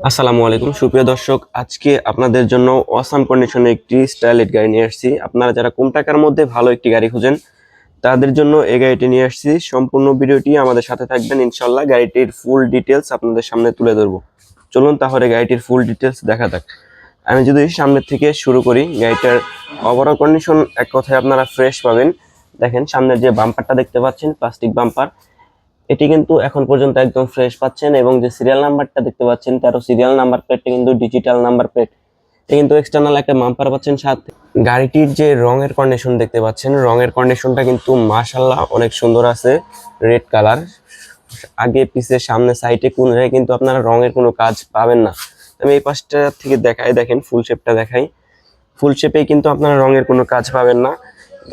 আসসালামু আলাইকুম সুপ্রিয় দর্শক, আজকে আপনাদের জন্য অসাম কন্ডিশনে একটি স্টাইলিশ গাড়ি নিয়ে আসছি। আপনারা যারা কম টাকার মধ্যে ভালো একটি গাড়ি খুঁজেন তাদের জন্য এই গাড়িটি নিয়ে আসছি। সম্পূর্ণ ভিডিওটি আমাদের সাথে থাকবেন, ইনশাল্লাহ গাড়িটির ফুল ডিটেলস আপনাদের সামনে তুলে ধরবো। চলুন তাহলে গাড়িটির ফুল ডিটেলস দেখা যাক। আমি যদি সামনের থেকে শুরু করি, গাড়িটার ওভারঅল কন্ডিশন এক কথায় আপনারা ফ্রেশ পাবেন। দেখেন সামনের যে বাম্পারটা দেখতে পাচ্ছেন, প্লাস্টিক বাম্পার, এটি কিন্তু এখন পর্যন্ত একদম ফ্রেশ পাচ্ছেন। এবং যে সিরিয়াল নাম্বারটা দেখতে পাচ্ছেন, 13 সিরিয়াল নাম্বার প্লেটটা কিন্তু ডিজিটাল নাম্বার প্লেট। এটা কিন্তু এক্সটার্নাল একটা বাম্পার পাচ্ছেন সাথে। গাড়িটির যে রঙের কন্ডিশন দেখতে পাচ্ছেন, রঙের কন্ডিশনটা কিন্তু মাশাআল্লাহ অনেক সুন্দর আছে। রেড কালার, আগে পিছে সামনে সাইডে কোন জায়গায় কিন্তু আপনারা রঙের কোনো কাজ পাবেন না। আমি এই পাশটা থেকে দেখাই, দেখেন ফুল শেপটা দেখাই। ফুল শেপে কিন্তু আপনারা রঙের কোনো কাজ পাবেন না।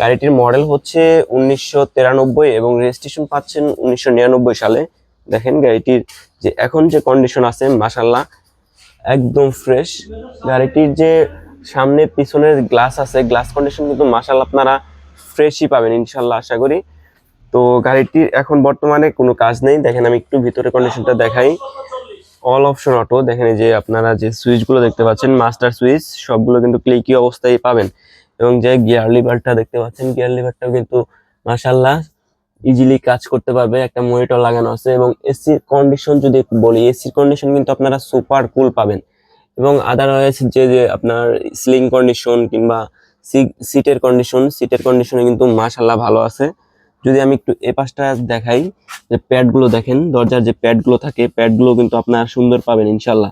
গাড়িটির মডেল হচ্ছে 1993 এবং রেজিস্ট্রেশন পাচ্ছেন 1999 সালে। দেখেন গাড়িটির যে এখন যে কন্ডিশন আছে মাশাআল্লাহ একদম ফ্রেশ। গাড়িটির যে সামনে পিছনের গ্লাস আছে, গ্লাস কন্ডিশন কিন্তু মাশাআল্লাহ আপনারা ফ্রেশই পাবেন ইনশাল্লাহ আশা করি। তো গাড়িটির এখন বর্তমানে কোনো কাজ নেই। দেখেন আমি একটু ভিতরে কন্ডিশনটা দেখাই। অল অপশন অটো, দেখেন এই যে আপনারা যে সুইচগুলো দেখতে পাচ্ছেন মাস্টার সুইচ, সবগুলো কিন্তু ক্লিকি অবস্থায় পাবেন। এবং যে গিয়ার লিভারটা দেখতে পাচ্ছেন, গিয়ার লিভারটাও কিন্তু মাশাআল্লাহ ইজিলি কাজ করতে পারবে, একটা মনিটর লাগানো আছে। এবং এসির কন্ডিশন যদি বলি, এসির কন্ডিশন কিন্তু আপনারা সুপার কুল পাবেন। এবং আদারওয়াইজ যে যে আপনার স্লিং কন্ডিশন কিংবা সিটের কন্ডিশনে কিন্তু মাশাআল্লাহ ভালো আছে। যদি আমি একটু এ পাশটা দেখাই, যে প্যাডগুলো দেখেন, দরজার যে প্যাডগুলো থাকে প্যাডগুলো কিন্তু আপনারা সুন্দর পাবেন ইনশাল্লাহ।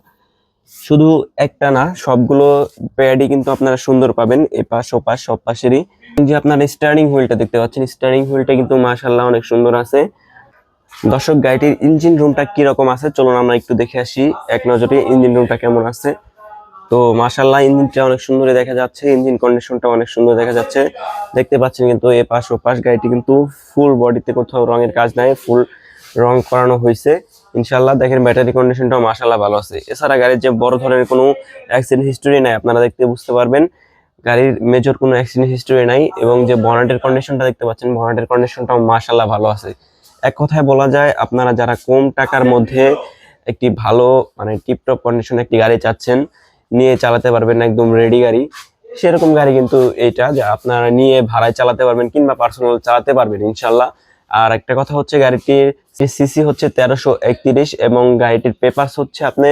শুধু একটা না, সবগুলো প্যাডই কিন্তু আপনারা সুন্দর পাবেন, এপাশ ওপাশ সব পাশেরই। যে আপনার স্টিয়ারিং হুইলটা দেখতে পাচ্ছেন, স্টিয়ারিং হুইলটা কিন্তু মাশাআল্লাহ অনেক সুন্দর আছে। দর্শক গাড়িটির ইঞ্জিন রুমটা কিরকম আছে চলুন আমরা একটু দেখে আসি এক নজরে ইঞ্জিন রুমটা কেমন আছে। তো মাশাআল্লাহ ইঞ্জিনটা অনেক সুন্দর দেখা যাচ্ছে, ইঞ্জিন কন্ডিশনটা অনেক সুন্দর দেখা যাচ্ছে। দেখতে পাচ্ছেন কিন্তু এপাশ ওপাশ গাড়িটি কিন্তু ফুল বডিতে কোথাও রঙের কাজ নাই, ফুল রং করানো হয়েছে ইনশাআল্লাহ। দেখেন ব্যাটারি কন্ডিশনটাও মাশাআল্লাহ ভালো আছে। এছাড়া গাড়ির যে বড় ধরনের কোনো অ্যাক্সিডেন্ট হিস্টোরি নাই, আপনারা দেখতে বুঝতে পারবেন গাড়ির মেজর কোনো অ্যাক্সিডেন্ট হিস্টোরি নাই। এবং যে বনেটের কন্ডিশনটা দেখতে পাচ্ছেন, বনেটের কন্ডিশনটাও মাশাআল্লাহ ভালো আছে। এক কথায় বলা যায় আপনারা যারা কম টাকার মধ্যে একটি ভালো মানে টিপটপ কন্ডিশনে একটি গাড়ি চাচ্ছেন, নিয়ে চালাতে পারবেন একদম রেডি গাড়ি, সেরকম গাড়ি কিন্তু এইটা, যে আপনারা নিয়ে ভাড়ায় চালাতে পারবেন কিংবা পার্সোনাল চালাতে পারবেন ইনশাল্লাহ। আর একটা কথা হচ্ছে গাড়িটির সিসি হচ্ছে 1331 এবং গাড়িটির পেপারস হচ্ছে আপনি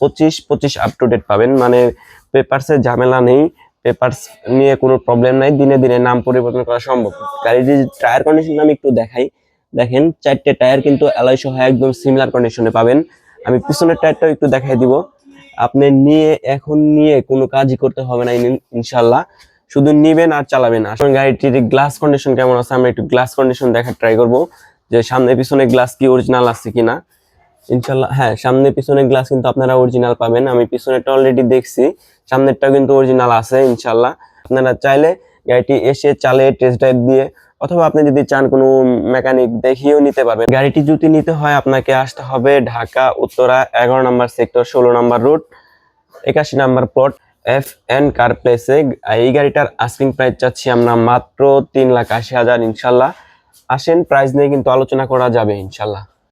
25 আপ টু ডেট পাবেন, মানে পেপারসের ঝামেলা নেই, পেপারস নিয়ে কোনো প্রবলেম নাই, দিনে দিনে নাম পরিবর্তন করা সম্ভব। গাড়িটির টায়ার কন্ডিশন আমি একটু দেখাই। দেখেন 4টে টায়ার কিন্তু অ্যালয় সহ একদম সিমিলার কন্ডিশনে পাবেন। আমি পিছনের টায়ারটাও একটু দেখাই দিব। আপনি নিয়ে কোনো কাজই করতে হবে না ইনশাল্লাহ, শুধু নিবেন আর চালাবেন। আসলে গাড়িটির গ্লাস কন্ডিশন কেমন আছে আমরা একটু গ্লাস কন্ডিশন দেখার ট্রাই করব, যে সামনে পিছনে গ্লাস কি অরিজিনাল আছে কিনা। ইনশাল্লাহ হ্যাঁ, সামনে পিছনে গ্লাস কিন্তু আপনারা অরিজিনাল পাবেন। আমি পিছনেরটা অলরেডি দেখছি, সামনেরটাও কিন্তু অরিজিনাল আছে ইনশাল্লাহ। আপনারা চাইলে গাড়িটি এসে চালিয়ে টেস্ট ড্রাইভ দিয়ে, অথবা আপনি যদি চান কোনো মেকানিক দেখিয়েও নিতে পারবেন। গাড়িটি যদি নিতে হয় আপনাকে আসতে হবে ঢাকা উত্তরা 11 নম্বর সেক্টর 16 নম্বর রোড 81 নম্বর প্লট FN কার প্লেসে। এই গাড়িটার আস্কিং প্রাইস চাচ্ছি আমরা মাত্র 3,80,000 ইনশাল্লাহ। আসেন, প্রাইস নিয়ে কিন্তু আলোচনা করা যাবে ইনশাল্লাহ।